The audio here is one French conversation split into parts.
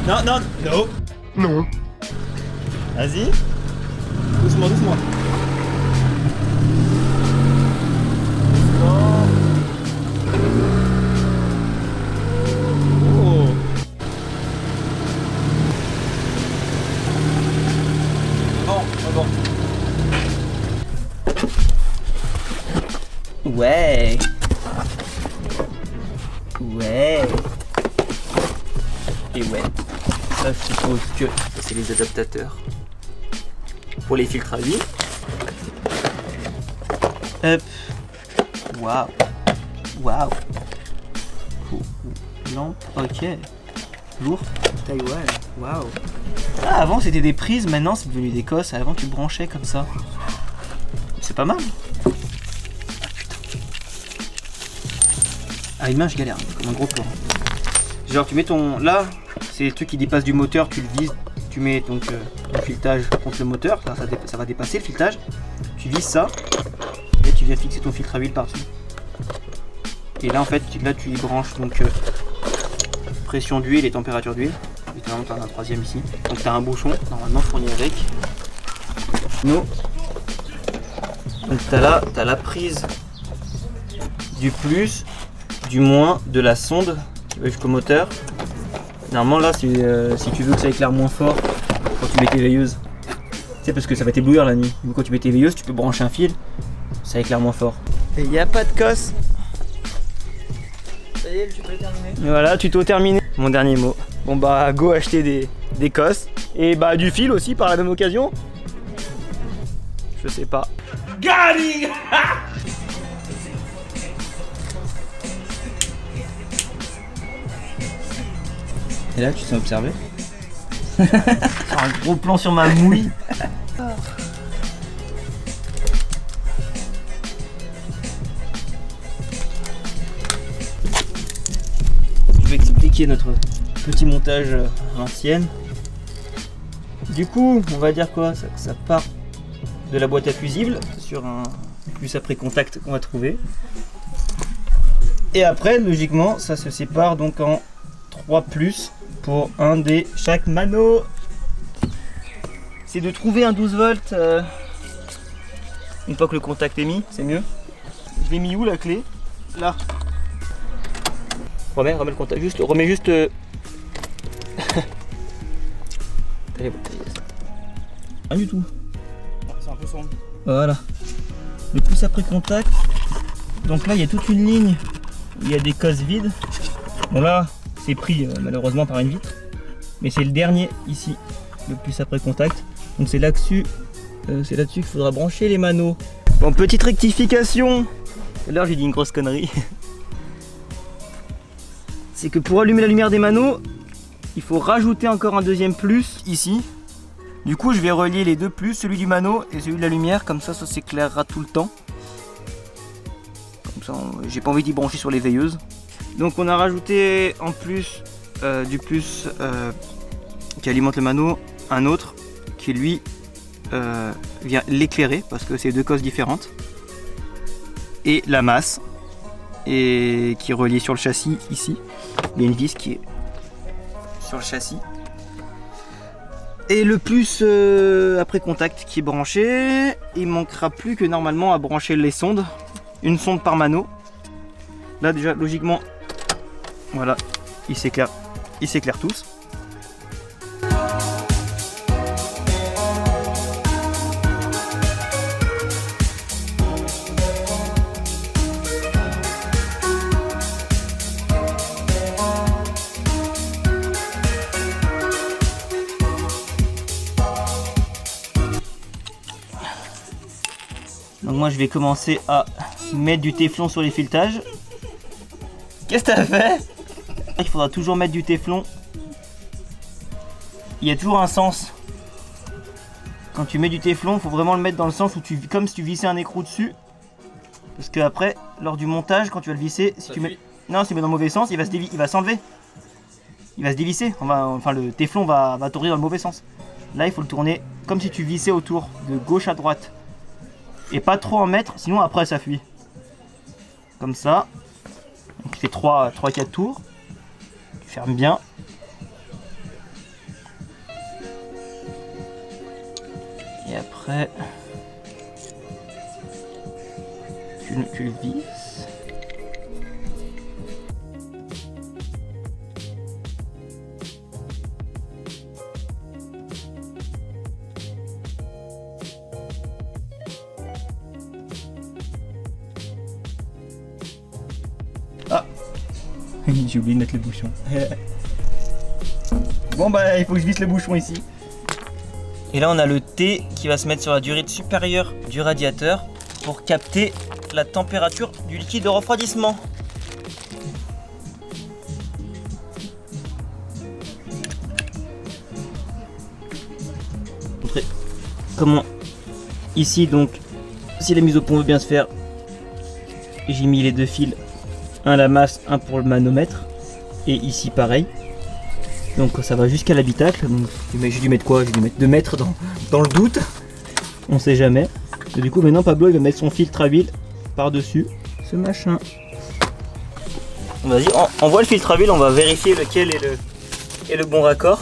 Non, non, non. Non. Vas-y. Doucement, doucement. Oh. Bon. Ouais. Ouais. Et ouais. Ça, je suppose que c'est les adaptateurs pour les filtres à huile. Hop. Waouh. Waouh. Lampe. Ok. Lourd. Taïwan. Waouh. Ah, avant c'était des prises, maintenant c'est devenu des cosses. Avant tu branchais comme ça. C'est pas mal. Ah putain. À une main je galère, comme un gros plan. Genre tu mets ton... Là, c'est le truc qui dépasse du moteur, tu le vises, tu mets donc le filetage contre le moteur. Là, ça va dépasser le filetage. Tu vises ça et tu viens fixer ton filtre à huile par-dessus. Et là en fait, là tu y branches donc pression d'huile et température d'huile. Évidemment, tu as un troisième ici. Donc tu as un bouchon normalement fourni avec. Donc tu as la prise du plus, du moins de la sonde qui va jusqu'au moteur. Normalement là, si tu veux que ça éclaire moins fort quand tu mets tes veilleuses, c'est parce que ça va t'éblouir la nuit. Donc, quand tu mets tes veilleuses, tu peux brancher un fil, ça éclaire moins fort. Et il n'y a pas de cosse. Ça y est, tu peux terminer. Voilà, tuto terminé. Mon dernier mot. Bon bah go acheter des cosses. Et bah du fil aussi par la même occasion. Je sais pas. Got. Et là tu te sens observé. Un gros plan sur ma mouille. Je vais expliquer notre petit montage à l'ancienne. Du coup, on va dire quoi? Ça part de la boîte à fusibles sur un plus après contact qu'on va trouver. Et après, logiquement, ça se sépare donc en 3 plus pour un des chaque mano. C'est de trouver un 12 volts une fois que le contact est mis, c'est mieux. Je l'ai mis où la clé? Là. Remets le contact, remets juste. Allez, rien du tout. C'est un peu sombre. Voilà. Le plus après contact. Donc là, il y a toute une ligne où il y a des cosses vides. Bon là, c'est pris malheureusement par une vitre. Mais c'est le dernier ici, le plus après contact. Donc c'est là-dessus qu'il faudra brancher les manos. Bon, petite rectification. Là, j'ai dit une grosse connerie. C'est que pour allumer la lumière des manos, il faut rajouter encore un deuxième plus ici. Du coup, je vais relier les deux plus, celui du mano et celui de la lumière, comme ça s'éclairera tout le temps. Comme ça, j'ai pas envie d'y brancher sur les veilleuses. Donc on a rajouté en plus du plus qui alimente le mano, un autre qui lui vient l'éclairer parce que c'est deux cosses différentes. Et la masse et qui est reliée sur le châssis ici. Il y a une vis qui est sur le châssis. Et le plus après contact qui est branché. Il manquera plus que normalement à brancher les sondes. Une sonde par mano. Là déjà logiquement, voilà, ils s'éclairent tous. Donc moi je vais commencer à mettre du téflon sur les filetages. Qu'est-ce que t'as fait? Il faudra toujours mettre du téflon. Il y a toujours un sens. Quand tu mets du téflon, il faut vraiment le mettre dans le sens où comme si tu vissais un écrou dessus. Parce que après, lors du montage, quand tu vas le visser, si tu mets... Non, si tu mets dans le mauvais sens, il va s'enlever. Il va se dévisser. Enfin, le téflon va tourner dans le mauvais sens. Là, il faut le tourner comme si tu vissais autour, de gauche à droite. Et pas trop en mettre, sinon après ça fuit. Comme ça. Donc tu fais 3-4 tours. Tu fermes bien. Après, tu le visses. Ah, j'ai oublié de mettre le bouchon. Bon bah il faut que je visse le bouchon ici. Et là on a le T qui va se mettre sur la durite supérieure du radiateur pour capter la température du liquide de refroidissement. Montrer comment ici donc si la mise au point veut bien se faire, j'ai mis les deux fils, un la masse, un pour le manomètre, et ici pareil. Donc ça va jusqu'à l'habitacle. J'ai dû mettre quoi? J'ai dû mettre 2 mètres dans le doute. On sait jamais. Et du coup maintenant Pablo il va mettre son filtre à huile par-dessus ce machin. Vas-y, on voit le filtre à huile, on va vérifier lequel est le bon raccord.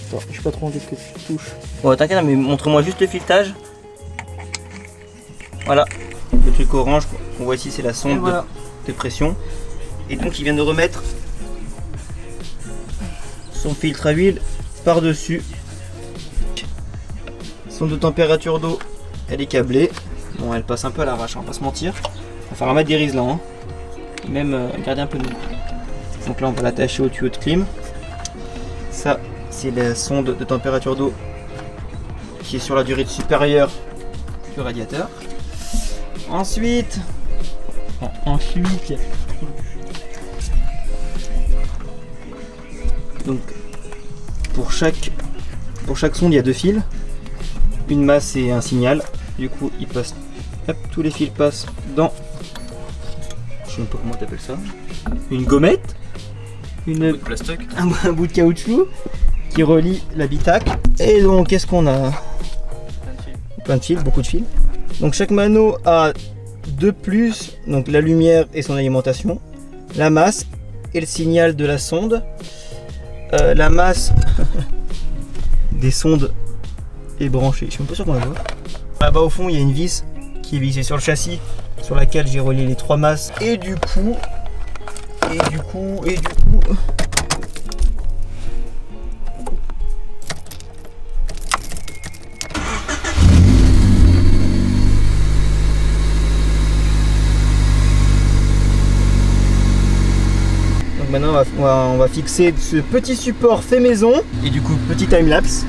Attends, je suis pas trop envie que tu touches. Bon t'inquiète, mais montre-moi juste le filetage. Voilà, le truc orange qu'on voit ici c'est la sonde voilà. de pression. Et donc il vient de remettre son filtre à huile par-dessus. Sonde de température d'eau, elle est câblée. Bon, elle passe un peu à l'arrache, on va pas se mentir. Il va falloir mettre des riselants, hein. Même garder un peu de mou. Donc là on va l'attacher au tuyau de clim. Ça c'est la sonde de température d'eau qui est sur la durée supérieure du radiateur. Ensuite, donc pour chaque sonde il y a 2 fils, une masse et un signal. Du coup il passe, hop, tous les fils passent dans, je sais même pas comment t'appelles ça, une gommette, un bout de caoutchouc qui relie l'habitacle. Et donc qu'est-ce qu'on a? Plein de fils, beaucoup de fils. Donc chaque mano a 2 plus, donc la lumière et son alimentation, la masse et le signal de la sonde. La masse des sondes est branchée, je suis même pas sûr qu'on la voit. Là-bas au fond il y a une vis qui est vissée sur le châssis, sur laquelle j'ai relié les 3 masses. Et du coup, maintenant on va fixer ce petit support fait maison et du coup petit timelapse